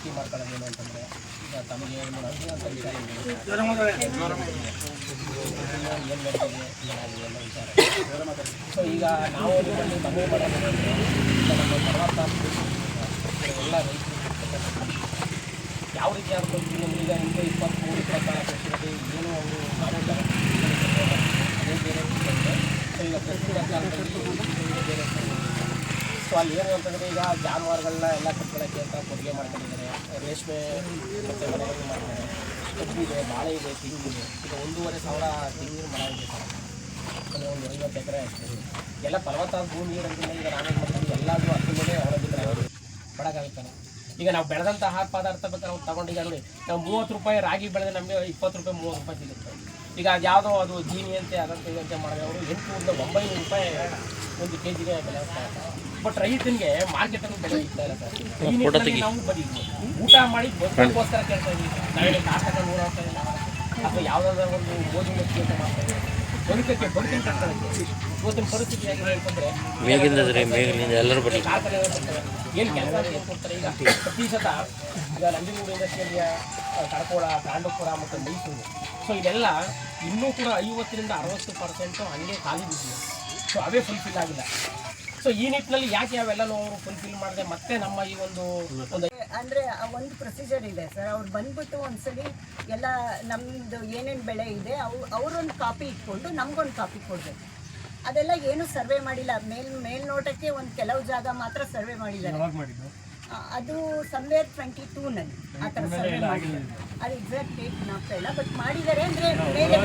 ವಿನಂತಿ ಮಾಡ್ಕೊಳ್ಳೋದೇನು ಅಂತಂದರೆ, ಈಗ ತಮಗೆ ಏನು ವಿಚಾರ ಏನು ನಡೀತಿದೆ ಏನಾಗಿದೆ ಎಲ್ಲ ವಿಚಾರ. ಸೊ ಈಗ ನಾವು ನಿಮ್ಮಲ್ಲಿ ಮನವಿ ಮಾಡೋದೇನೆಂದರೆ, ನಮ್ಮ ಪರ್ವತ ಎಲ್ಲ ರೈತರು ಯಾವ ರೀತಿ ಆಗ್ಬೋದು ನಮಗೀಗ 23-24 ವರ್ಷದಲ್ಲಿ ಏನು ಅವರು ಮಾಡಿದ್ದಾರೆ ಅದೇ ಬೇರೆ. ಸೊ ಈಗ ಪ್ರಸ್ತುತ ಕಾಲದಲ್ಲಿ ಬೇರೆ. ಸೊ ಅಲ್ಲಿ ಏನು ಅಂತಂದರೆ, ಈಗ ಜಾನುವಾರುಗಳನ್ನ ಎಲ್ಲ ಕಟ್ಕೊಳ್ಳೋಕ್ಕೆ ಅಂತ ಕೊಡುಗೆ ಮಾಡ್ಕೊಂಡಿದ್ದಾರೆ. ರೇಷ್ಮೆ ಮತ್ತು ಮನೆಗಳು ಮಾಡ್ತಾರೆ. ಕಬ್ಬಿದೆ, ಬಾಳೆ ಇದೆ, ತೆಂಗಿದೆ. ಈಗ 1,500 ತೆಂಗಿನ ಮರ ಇದೆ ಸರ್. ಒಂದು 50 ಎಕರೆ ಅಷ್ಟೇ. ಎಲ್ಲ ಫಲವತ್ತಾದ ಭೂಮಿ ಇರೋದ್ರಿಂದ ಈಗ ನಾವೇನು ಮಾಡ್ತೀವಿ, ಎಲ್ಲಾದರೂ ಅದ್ರ ಮೇಲೆ ಅವಲಂಬಿತರೆ ಮಾಡೋಕ್ಕಾಗುತ್ತಲ್ಲ. ಈಗ ನಾವು ಬೆಳೆದಂತಹ ಪದಾರ್ಥ ಬೇಕಾದ್ರೆ ನಾವು ತಗೊಂಡೀಗ ನೋಡಿ, ನಾವು 30 ರೂಪಾಯಿ ರಾಗಿ ಬೆಳೆದ್ರೆ ನಮಗೆ 20 ರೂಪಾಯಿ 30 ರೂಪಾಯಿ ಸಿಗುತ್ತೆ. ಈಗ ಅದು ಯಾವುದೋ ಅದು ಜೀನಿ ಅಂತೆ ಅದಂತೆ ಇದಂತೆ ಮಾಡಿದ್ರೆ ಅವರು 800-900 ರೂಪಾಯಿ ಒಂದು KG ಬೆಲೆ. ಬಟ್ ರೈತನಿಗೆ ಮಾರ್ಕೆಟಲ್ಲಿ ಬೆಲೆ ಇರ್ತಾ ಇಲ್ಲ ಸರ್. ಈ ನಿಟ್ಟಿನಲ್ಲಿ ನಾವು ಬರೀ ಊಟ ಮಾಡಿ ಬದುಕೋಸ್ಕರ ಕೇಳ್ತಾ ಇದ್ದೀವಿ. ನಾವೇನು ಕಾಟ ನೋಡೋಗ್ತಾ ಇಲ್ಲ ಅಥವಾ ಯಾವುದಾದ್ರೂ ಒಂದು ಮೋದಿ ಅಂತ ಮಾಡ್ತಾ ಇದ್ದೀವಿ. ಬದುಕಕ್ಕೆ ಬದುಕಿನ ಕಟ್ಕೊಳ್ಳೋಕ್ಕೆ ಇವತ್ತಿನ ಪರಿಸ್ಥಿತಿ ಹೇಗಿದೆ ಅಂತಂದರೆ, ಎಲ್ಲರೂ ಬರೀ ಕಾರ್ಖಾನೆ ಏನು ಕೆಲಸ ಏನು ಕೊಡ್ತಾರೆ. ಈಗ ಪ್ರತಿಶತ ಈಗ ನಂಜನಗೂಡು ಇಂಡಸ್ಟ್ರಿಯಲ್, ಕಡಕೋಳ, ಪಾಂಡವಪುರ ಮತ್ತು ಮೈಸೂರು, ಸೊ ಇದೆಲ್ಲ ಇನ್ನೂ ಕೂಡ 50-60% ಹಂಗೆ ಖಾಲಿ ಬಿಟ್ಟಿದೆ. ಸೊ ಅವೇ ಫುಲ್ಫಿಲ್ ಆಗಿಲ್ಲ. ಸೊ ಈ ನಿಟ್ಟಿನಲ್ಲಿ ಯಾಕೆ ಅವೆಲ್ಲನೂ ಅವರು ಫುಲ್ಫಿಲ್ ಮಾಡಿದೆ ಮತ್ತೆ ನಮ್ಮ ಈ ಒಂದು ಅಂದರೆ ಒಂದು ಪ್ರೊಸೀಜರ್ ಇದೆ ಸರ್. ಅವ್ರು ಬಂದ್ಬಿಟ್ಟು ಒಂದ್ಸಲಿ ಎಲ್ಲ ನಮ್ಮದು ಏನೇನು ಬೆಳೆ ಇದೆ ಅವರೊಂದು ಕಾಪಿ ಇಟ್ಕೊಂಡು ನಮಗೊಂದು ಕಾಪಿ ಕೊಡಬೇಕು. ಅದೆಲ್ಲ ಏನು ಸರ್ವೆ ಮಾಡಿಲ್ಲ. ಮೇಲ್ನೋಟಕ್ಕೆ ಒಂದು ಕೆಲವು ಜಾಗ ಮಾತ್ರ ಸರ್ವೆ ಮಾಡಿದ್ದಾರೆ. ಅದು ಸಮ್ವೇರ್ 22ನಲ್ಲಿ ಆ ಥರ ಸರ್ವೆ ಮಾಡಿದ್ದಾರೆ. ಅದು ಎಕ್ಸಾಕ್ಟ್ ಡೇಟ್ ನಾಪ್ತಾ ಇಲ್ಲ, ಬಟ್ ಮಾಡಿದ್ದಾರೆ. ಅಂದರೆ ಮೇಲೆ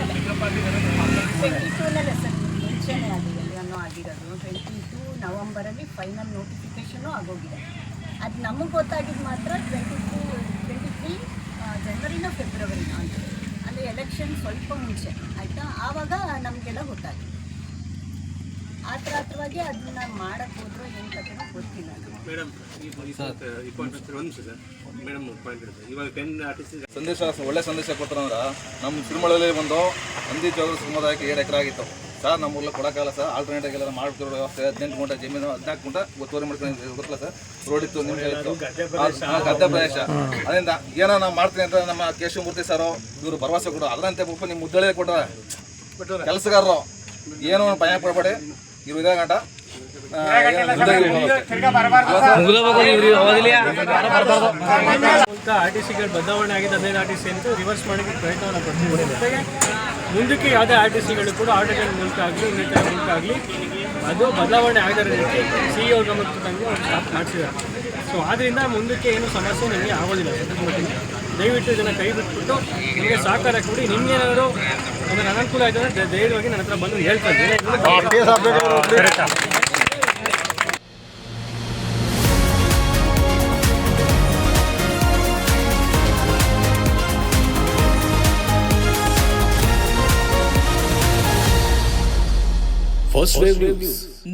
22ನಲ್ಲೇ ಸರ್, ಮುಂಚೆನೇ ಆಗಿದೆ ಅನ್ನೋ ಆಗಿರೋದು. 22 ನವಂಬರಲ್ಲಿ ಫೈನಲ್ ನೋಟಿಫಿಕೇಷನು ಆಗೋಗಿದೆ. ಅದು ನಮಗೆ ಗೊತ್ತಾಗಿದ್ದು ಮಾತ್ರ 23 ಜನವರಿನೋ ಫೆಬ್ರವರಿನೋ ಅಂತ, ಅಂದರೆ ಎಲೆಕ್ಷನ್ ಸ್ವಲ್ಪ ಮುಂಚೆ ಆಯಿತಾ. ಆವಾಗ ನಮಗೆಲ್ಲ ಗೊತ್ತಾಗಿದೆ. ಆತರವಾಗಿ ಅದನ್ನ ಮಾಡಕ್ಕೆ ಹೋದ್ರೂ ಏನು ಕಥೆನೋ ಗೊತ್ತಿಲ್ಲ. ಮೇಡಮ್ ಸಂದೇಶ ಒಳ್ಳೆ ಸಂದೇಶ ಕೊಡ್ತಾರಂದ್ರೆ, ನಮ್ಮ ಸಿರಿಮಳಲ್ಲಿ ಒಂದು ಹಂದಿ ಜೋಗ ಸಮುದಾಯಕ್ಕೆ 7 ಎಕರೆ ಆಗಿತ್ತು ಸರ್. ನಮ್ಮ ಊರಲ್ಲಿ ಕೊಡೋಕ್ಕಾಗಲ್ಲ ಸರ್. ಆಲ್ಟರ್ನೇಟಿವ್ ಎಲ್ಲ ಮಾಡ್ತಿರೋ ವ್ಯವಸ್ಥೆ 18 ಗುಂಟೆ ಜಮೀನು, 14 ಗುಂಟೆ ಒತ್ತುವರಿ ಮಾಡ್ಕೊಂಡು ಗೊತ್ತಿಲ್ಲ ಸರ್. ರೋಡ್ ಇತ್ತು, ನಿಮ್ಗೆ ಇತ್ತು, ಗದ್ದೆ ಪ್ರದೇಶ. ಅದರಿಂದ ಏನೋ ನಾವು ಮಾಡ್ತೀನಿ ಅಂತ ನಮ್ಮ ಕೇಶವಮೂರ್ತಿ ಸರ್ ಇವರು ಭರವಸೆ ಕೊಡೋ ಅದರಂತೆ ಪಾಪ ನಿಮ್ಮ ಮುದ್ದಳೆ ಕೊಟ್ಟರೆ ಕೆಲಸಗಾರರು ಏನೋ ಭಯ ಪಡಬೇಡಿ. ಇರು ಇದೇ ಗಂಟ RTCಗಳು ಬದಲಾವಣೆ ಆಗಿದೆ. 15 RTC ಅಂತ ರಿವರ್ಸ್ ಮಾಡೋಕ್ಕೆ ಪ್ರಯತ್ನವನ್ನು ಪಡ್ತಿದ್ದಾರೆ. ಮುಂದಕ್ಕೆ ಯಾವುದೇ RTCಗಳು ಕೂಡ ಆರ್ಡಿನಲ್ ಮೂಲಕ ಆಗಲಿ ಇನ್ನಿತರ ಮೂಲಕ ಆಗಲಿ ಅದು ಬದಲಾವಣೆ ಆಗದ ರೀತಿ CEO ಗಮನಕ್ಕೆ ತಂದು ಅವ್ರು ಸ್ಟಾಪ್ ಮಾಡಿಸಿದ್ದಾರೆ. ಸೊ ಆದ್ದರಿಂದ ಮುಂದಕ್ಕೆ ಏನು ಸಮಸ್ಯೆ ನಿಮಗೆ ಆಗೋದಿಲ್ಲ. ದಯವಿಟ್ಟು ಇದನ್ನು ಕೈ ಬಿಟ್ಬಿಟ್ಟು ನಿಮಗೆ ಸಹಕಾರ ಕೊಡಿ. ನಿಮಗೇನಾದರೂ ಅಂದರೆ ಅನುಕೂಲ ಆಯಿತು ಅಂದರೆ ಧೈರ್ಯವಾಗಿ ನನ್ನ ಹತ್ರ ಬಂದು ಹೇಳ್ತಾರೆ.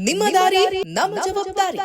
ನಿಮ್ಮ ದಾರಿ ನಮ್ಮ ಜವಾಬ್ದಾರಿ.